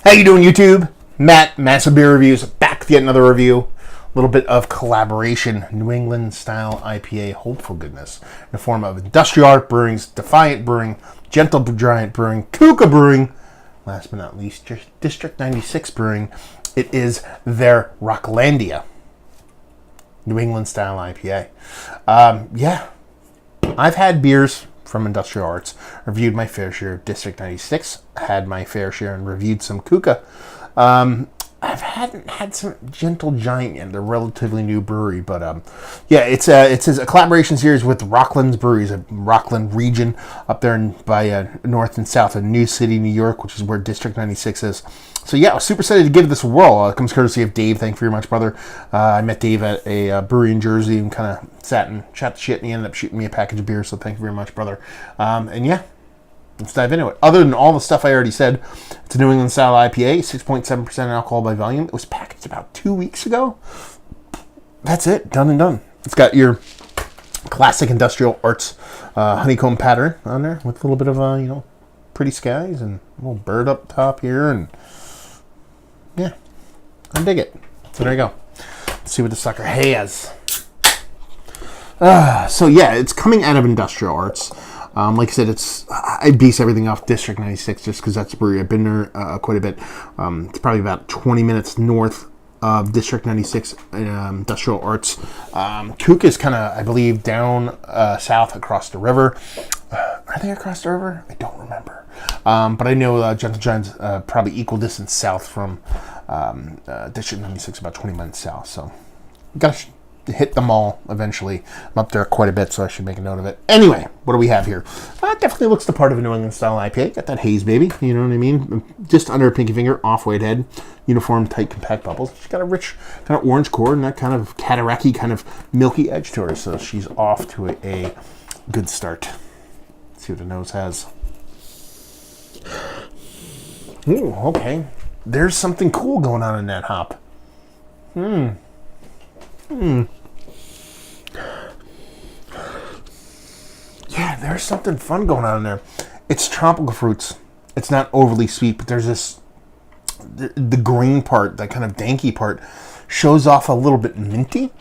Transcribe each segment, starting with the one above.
How you doing, YouTube? Matt, Massive Beer Reviews, back with yet another review. A little bit of collaboration. New England style IPA, hopeful goodness, in the form of Industrial Art Brewing's Defiant Brewing, Gentle Giant Brewing, Kuka Brewing, last but not least, District 96 Brewing. It is their Rocklandia New England style IPA. Yeah, I've had beers from Industrial Arts, reviewed my fair share of District 96, had my fair share and reviewed some Kuka. Hadn't had some Gentle Giant yet. They're a relatively new brewery, but yeah, it's a collaboration series with Rockland's breweries, a Rockland region up there by north and south of New City, New York, which is where District 96 is. So yeah, I was super excited to give this a whirl. It comes courtesy of Dave. Thank you very much, brother. I met Dave at a brewery in Jersey and kind of sat and chat the shit, and he ended up shooting me a package of beer. So thank you very much, brother. And yeah, let's dive into it. Other than all the stuff I already said, it's a New England style IPA, 6.7% alcohol by volume. It was packaged about 2 weeks ago. That's it, done and done. It's got your classic Industrial Arts honeycomb pattern on there with a little bit of pretty skies and a little bird up top here, and yeah, I dig it. So there you go. Let's see what the sucker has. So yeah, it's coming out of Industrial Arts. Like I said, I base everything off District 96 just because that's a brewery. I've been there quite a bit. It's probably about 20 minutes north of District 96 Industrial Arts. Kuka is kind of, I believe, down south across the river. Are they across the river? I don't remember. But I know Gentle Giant's probably equal distance south from District 96, about 20 minutes south. So, gotta hit them all eventually. I'm up there quite a bit, so I should make a note of it. Anyway, what do we have here? It definitely looks the part of a New England style IPA. Got that haze, baby. You know what I mean? Just under a pinky finger, off-white head, uniform, tight, compact bubbles. She's got a rich kind of orange core and that kind of cataracty, kind of milky edge to her. So she's off to a good start. Let's see what the nose has. Ooh, okay. There's something cool going on in that hop. Yeah, there's something fun going on in there. It's tropical fruits. It's not overly sweet, but there's this, the green part, that kind of danky part, shows off a little bit minty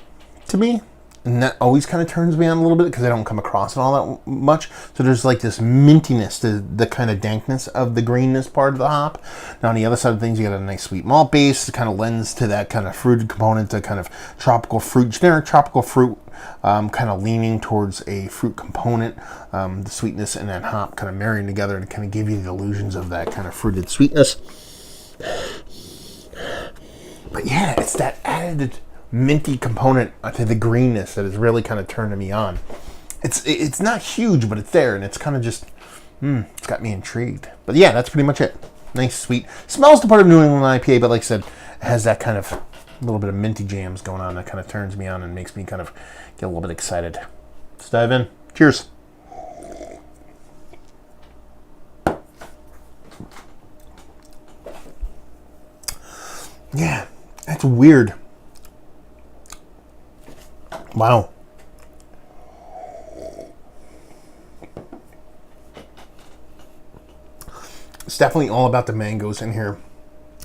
to me. And that always kind of turns me on a little bit because I don't come across it all that much. So there's like this mintiness to the kind of dankness of the greenness part of the hop. Now on the other side of things, you got a nice sweet malt base that kind of lends to that kind of fruited component, to kind of tropical fruit, generic tropical fruit, kind of leaning towards a fruit component. The sweetness and that hop kind of marrying together to kind of give you the illusions of that kind of fruited sweetness. But yeah, it's that added minty component to the greenness that is really kind of turning me on. It's not huge, but it's there, and it's kind of just it's got me intrigued. But yeah, that's pretty much it. Nice, sweet. Smells the part of New England IPA, but like I said, it has that kind of little bit of minty jams going on that kind of turns me on and makes me kind of get a little bit excited. Let's dive in. Cheers. Yeah, that's weird. Wow. It's definitely all about the mangoes in here.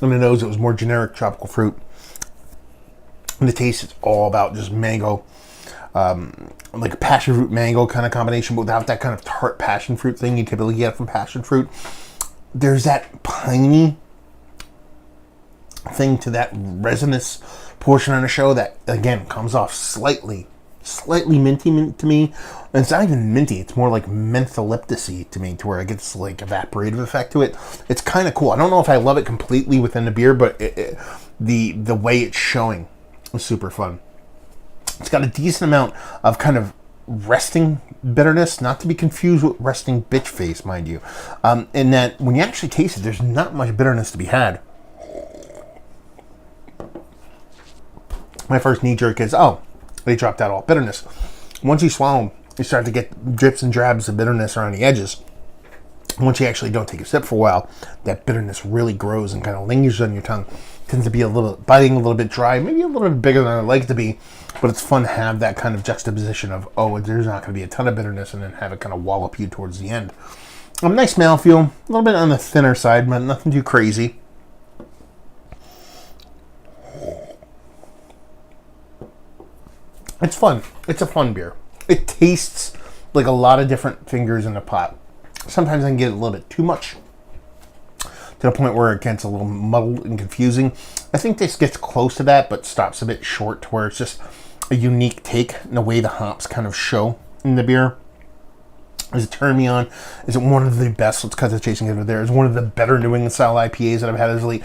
On the nose, it was more generic tropical fruit. And the taste is all about just mango. Like a passion fruit mango kind of combination, but without that kind of tart passion fruit thing you typically get from passion fruit. There's that piney thing to that resinous portion on the show that again comes off slightly minty to me. And it's not even minty, it's more like mentholyptus-y to me, to where it gets like evaporative effect to it. It's kind of cool. I don't know if I love it completely within the beer, but the way it's showing is super fun. It's got a decent amount of kind of resting bitterness, not to be confused with resting bitch face, mind you. In that when you actually taste it, there's not much bitterness to be had. My first knee jerk is, oh, they dropped out all bitterness. Once you swallow, you start to get drips and drabs of bitterness around the edges. Once you actually don't take a sip for a while, that bitterness really grows and kind of lingers on your tongue. Tends to be a little biting, a little bit dry, maybe a little bit bigger than I'd like it to be, but it's fun to have that kind of juxtaposition of, oh, there's not going to be a ton of bitterness, and then have it kind of wallop you towards the end. Nice mouthfeel, a little bit on the thinner side, but nothing too crazy. It's fun. It's a fun beer. It tastes like a lot of different fingers in a pot. Sometimes I can get a little bit too much to the point where it gets a little muddled and confusing. I think this gets close to that, but stops a bit short to where it's just a unique take in the way the hops kind of show in the beer. Does it turn me on? Is it one of the best? Let's cut the chasing over there. Is one of the better New England style IPAs that I've had as late.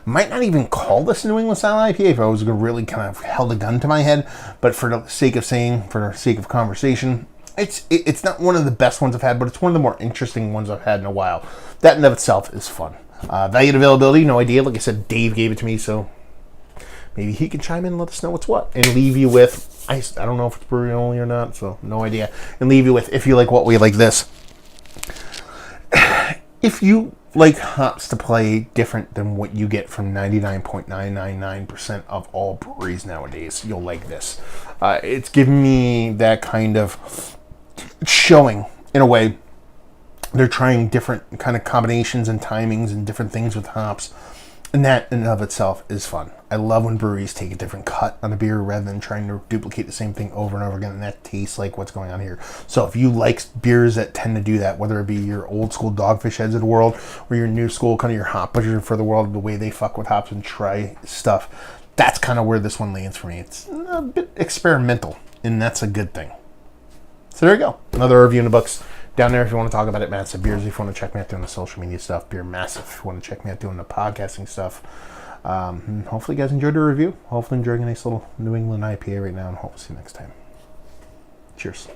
Might not even call this a New England style IPA if I was really kind of held a gun to my head. But for the sake of saying, for the sake of conversation, it's not one of the best ones I've had, but it's one of the more interesting ones I've had in a while. That in of itself is fun. Value and availability, no idea. Like I said, Dave gave it to me, so maybe he can chime in and let us know what's what. And leave you with, I don't know if it's brewery only or not, so no idea. And leave you with, if you like what we like this. If you like hops to play different than what you get from 99.999% of all breweries nowadays, you'll like this. It's giving me that kind of showing, in a way. They're trying different kind of combinations and timings and different things with hops. And that in and of itself is fun. I love when breweries take a different cut on a beer rather than trying to duplicate the same thing over and over again. And that tastes like what's going on here. So if you like beers that tend to do that, whether it be your old school Dogfish Heads of the world or your new school kind of your hop butcher for the world, the way they fuck with hops and try stuff, that's kind of where this one lands for me. It's a bit experimental, and that's a good thing. So there you go. Another review in the books. Down there if you want to talk about it, Massive Beers. If you want to check me out doing the social media stuff, Beer Massive. If you want to check me out doing the podcasting stuff. Hopefully you guys enjoyed the review. Hopefully enjoying a nice little New England IPA right now, and hope to see you next time. Cheers.